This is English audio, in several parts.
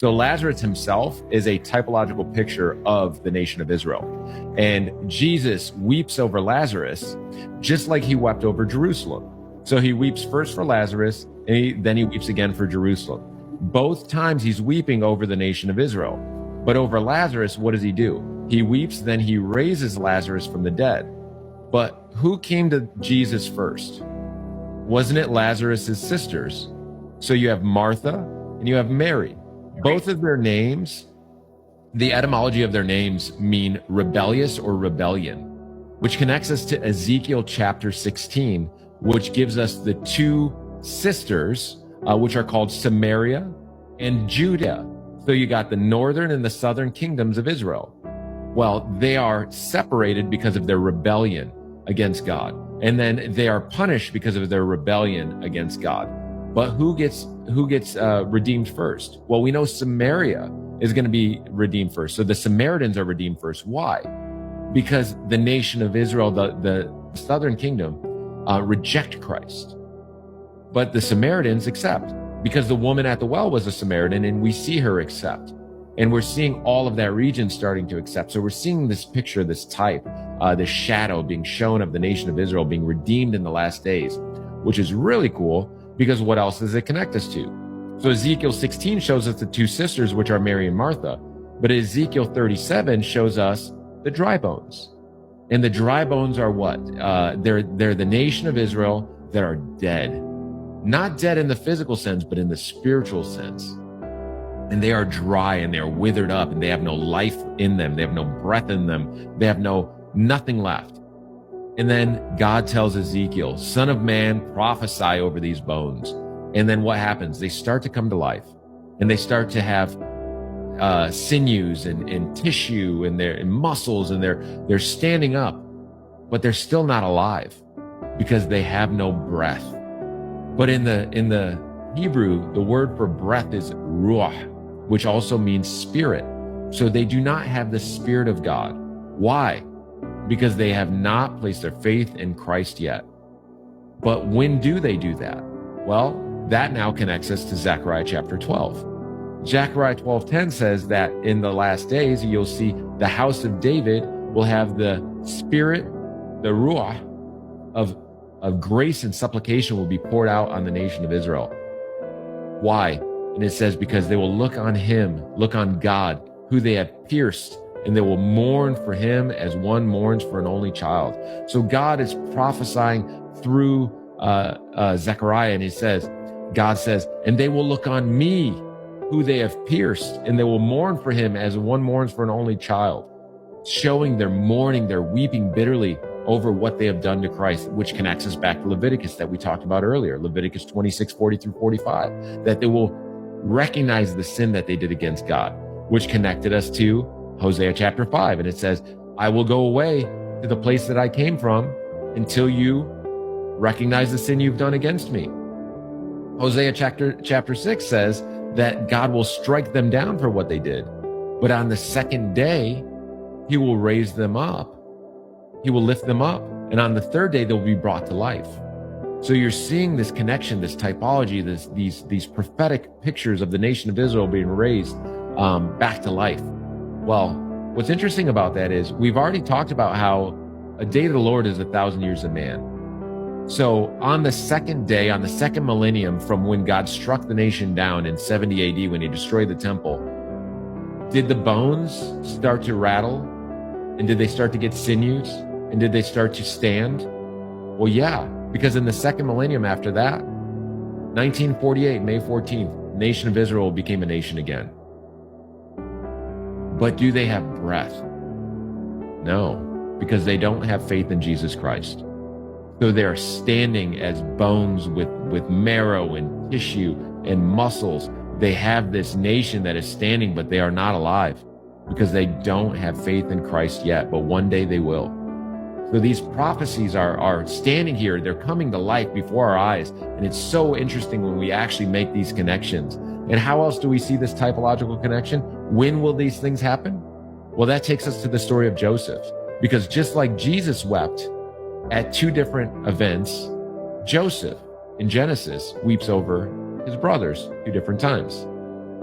So Lazarus himself is a typological picture of the nation of Israel. And Jesus weeps over Lazarus just like he wept over Jerusalem. So he weeps first for Lazarus, and then he weeps again for Jerusalem. Both times he's weeping over the nation of Israel. But over Lazarus, what does he do? He weeps, then he raises Lazarus from the dead. But who came to Jesus first? Wasn't it Lazarus' sisters? So you have Martha and you have Mary. Both of their names, the etymology of their names mean rebellious or rebellion, which connects us to Ezekiel chapter 16, which gives us the two sisters, which are called Samaria and Judah. So you got the northern and the southern kingdoms of Israel. Well, they are separated because of their rebellion against God. And then they are punished because of their rebellion against God. But who gets redeemed first? Well, we know Samaria is going to be redeemed first. So the Samaritans are redeemed first. Why? Because the nation of Israel, the southern kingdom, reject Christ. But the Samaritans accept, because the woman at the well was a Samaritan, and we see her accept. And we're seeing all of that region starting to accept. So we're seeing this picture, this type, this shadow being shown of the nation of Israel being redeemed in the last days, which is really cool. Because what else does it connect us to? So Ezekiel 16 shows us the two sisters, which are Mary and Martha. But Ezekiel 37 shows us the dry bones. And the dry bones are what? They're the nation of Israel that are dead. Not dead in the physical sense, but in the spiritual sense. And they are dry and they are withered up and they have no life in them. They have no breath in them. They have nothing left. And then God tells Ezekiel, Son of man, prophesy over these bones. And then what happens? They start to come to life and they start to have sinews and tissue and muscles, and they're standing up, but they're still not alive because they have no breath. But in the Hebrew, the word for breath is ruach, which also means spirit. So they do not have the Spirit of God. Why? Because they have not placed their faith in Christ yet. But when do they do that? Well, that now connects us to Zechariah chapter 12. Zechariah 12:10 says that in the last days, you'll see the house of David will have the spirit, the ruach of grace and supplication will be poured out on the nation of Israel. Why? And it says, because they will look on him, look on God, who they have pierced, and they will mourn for him as one mourns for an only child. So God is prophesying through Zechariah, and God says, and they will look on me, who they have pierced, and they will mourn for him as one mourns for an only child, showing their mourning, their weeping bitterly over what they have done to Christ, which connects us back to Leviticus that we talked about earlier, Leviticus 26:40-45, that they will recognize the sin that they did against God, which connected us to Hosea chapter 5. And it says, I will go away to the place that I came from until you recognize the sin you've done against me. Hosea chapter 6 says that God will strike them down for what they did. But on the second day, he will raise them up. He will lift them up. And on the third day, they'll be brought to life. So you're seeing this connection, this typology, these prophetic pictures of the nation of Israel being raised back to life. Well, what's interesting about that is we've already talked about how a day of the Lord is 1,000 years of man. So on the second day, on the second millennium from when God struck the nation down in 70 AD when he destroyed the temple, did the bones start to rattle? And did they start to get sinews? And did they start to stand? Well, yeah, because in the second millennium after that, 1948, May 14th, nation of Israel became a nation again. But do they have breath? No, because they don't have faith in Jesus Christ. So they're standing as bones with marrow and tissue and muscles. They have this nation that is standing, but they are not alive because they don't have faith in Christ yet, but one day they will. So these prophecies are standing here. They're coming to life before our eyes. And it's so interesting when we actually make these connections. And how else do we see this typological connection? When will these things happen? Well, that takes us to the story of Joseph. Because just like Jesus wept at two different events, Joseph in Genesis weeps over his brothers two different times.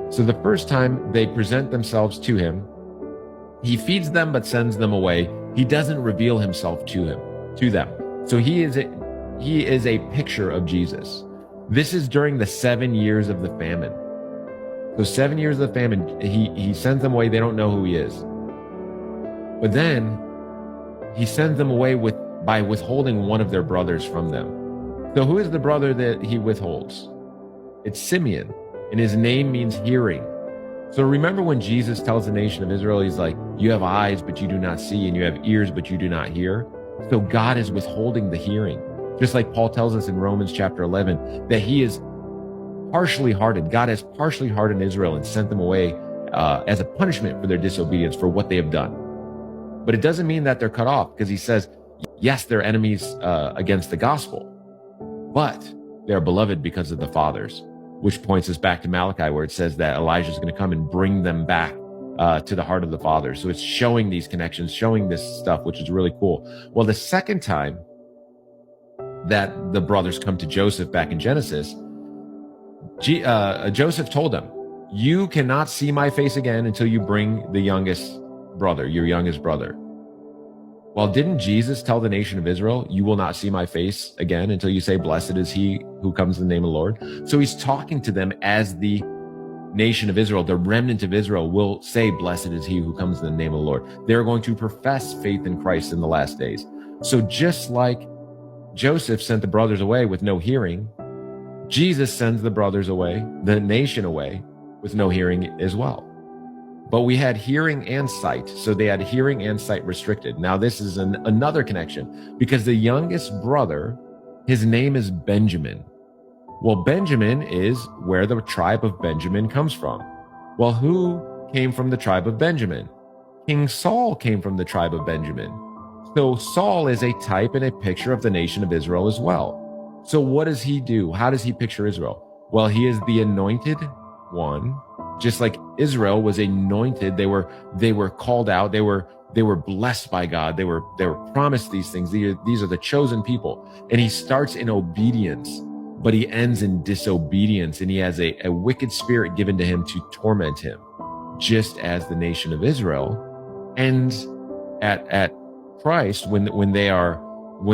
So the first time they present themselves to him, he feeds them but sends them away. He doesn't reveal himself to them. So he is a picture of Jesus. This is during the 7 years of the famine. So 7 years of the famine, he sends them away. They don't know who he is. But then he sends them away by withholding one of their brothers from them. So who is the brother that he withholds? It's Simeon, and his name means hearing. So remember when Jesus tells the nation of Israel, he's like, you have eyes, but you do not see, and you have ears, but you do not hear. So God is withholding the hearing. Just like Paul tells us in Romans chapter 11, that he is partially hardened. God has partially hardened Israel and sent them away as a punishment for their disobedience, for what they have done. But it doesn't mean that they're cut off, because he says, yes, they're enemies against the gospel, but they're beloved because of the fathers, which points us back to Malachi, where it says that Elijah is going to come and bring them back to the heart of the Father. So it's showing these connections, showing this stuff, which is really cool. Well, the second time that the brothers come to Joseph back in Genesis, Joseph told them, you cannot see my face again until you bring the youngest brother, your youngest brother. Well, didn't Jesus tell the nation of Israel, you will not see my face again until you say, blessed is he who comes in the name of the Lord? So he's talking to them as the nation of Israel. The remnant of Israel will say, blessed is he who comes in the name of the Lord. They're going to profess faith in Christ in the last days. So just like Joseph sent the brothers away with no hearing, Jesus sends the brothers away, the nation away, with no hearing as well. But we had hearing and sight. So they had hearing and sight restricted. Now this is another connection, because the youngest brother, his name is Benjamin. Well, Benjamin is where the tribe of Benjamin comes from. Well, who came from the tribe of Benjamin? King Saul came from the tribe of Benjamin. So Saul is a type and a picture of the nation of Israel as well. So what does he do? How does he picture Israel? Well, he is the anointed one. Just like Israel was anointed, they were called out, they were blessed by God, they were promised these things. These are the chosen people. And he starts in obedience, but he ends in disobedience, and he has a wicked spirit given to him to torment him, just as the nation of Israel ends at Christ when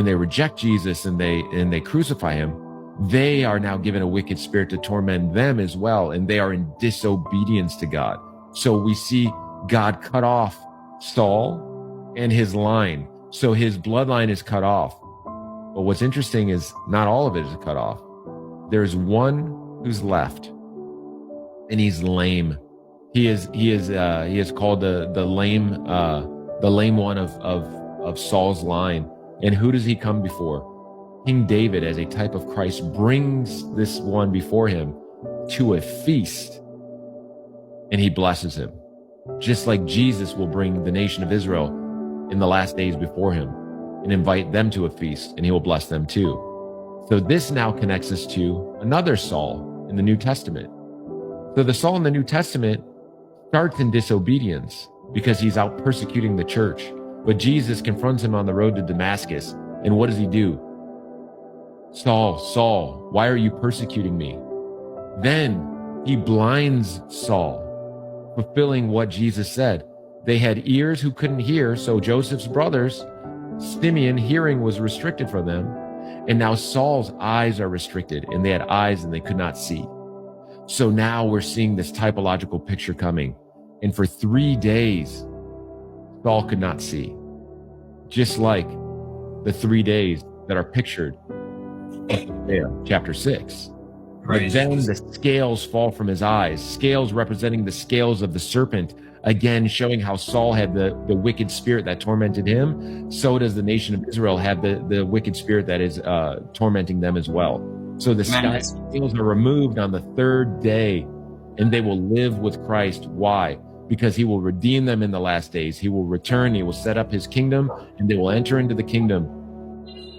they reject Jesus and they crucify him. They are now given a wicked spirit to torment them as well, and they are in disobedience to God. So we see God cut off Saul and his line. So his bloodline is cut off. But what's interesting is not all of it is cut off. There's one who's left, and he's lame. He is called the lame one of Saul's line. And who does he come before? King David, as a type of Christ, brings this one before him to a feast, and he blesses him. Just like Jesus will bring the nation of Israel in the last days before him and invite them to a feast, and he will bless them too. So this now connects us to another Saul in the New Testament. So the Saul in the New Testament starts in disobedience because he's out persecuting the church. But Jesus confronts him on the road to Damascus, and what does he do? Saul, Saul, why are you persecuting me? Then he blinds Saul, fulfilling what Jesus said. They had ears who couldn't hear, so Joseph's brothers, Simeon, hearing was restricted from them. And now Saul's eyes are restricted, and they had eyes and they could not see. So now we're seeing this typological picture coming. And for 3 days, Saul could not see. Just like the 3 days that are pictured there, chapter 6. But then the scales fall from his eyes, scales representing the scales of the serpent, again showing how Saul had the wicked spirit that tormented him. So does the nation of Israel have the wicked spirit that is tormenting them as well. So the scales are removed on the 3rd day, and they will live with Christ. Why? Because he will redeem them in the last days. He will return, he will set up his kingdom, and they will enter into the kingdom.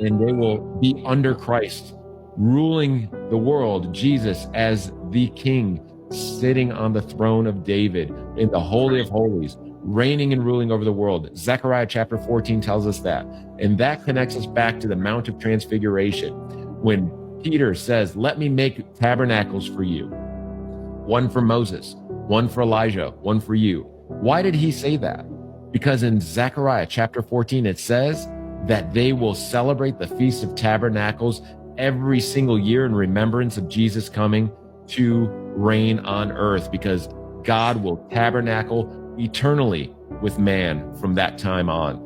And they will be under Christ, ruling the world, Jesus as the king, sitting on the throne of David in the Holy of Holies, reigning and ruling over the world. Zechariah chapter 14 tells us that. And that connects us back to the Mount of Transfiguration, when Peter says, let me make tabernacles for you. One for Moses, one for Elijah, one for you. Why did he say that? Because in Zechariah chapter 14, it says that they will celebrate the Feast of Tabernacles every single year in remembrance of Jesus coming to reign on earth, because God will tabernacle eternally with man from that time on.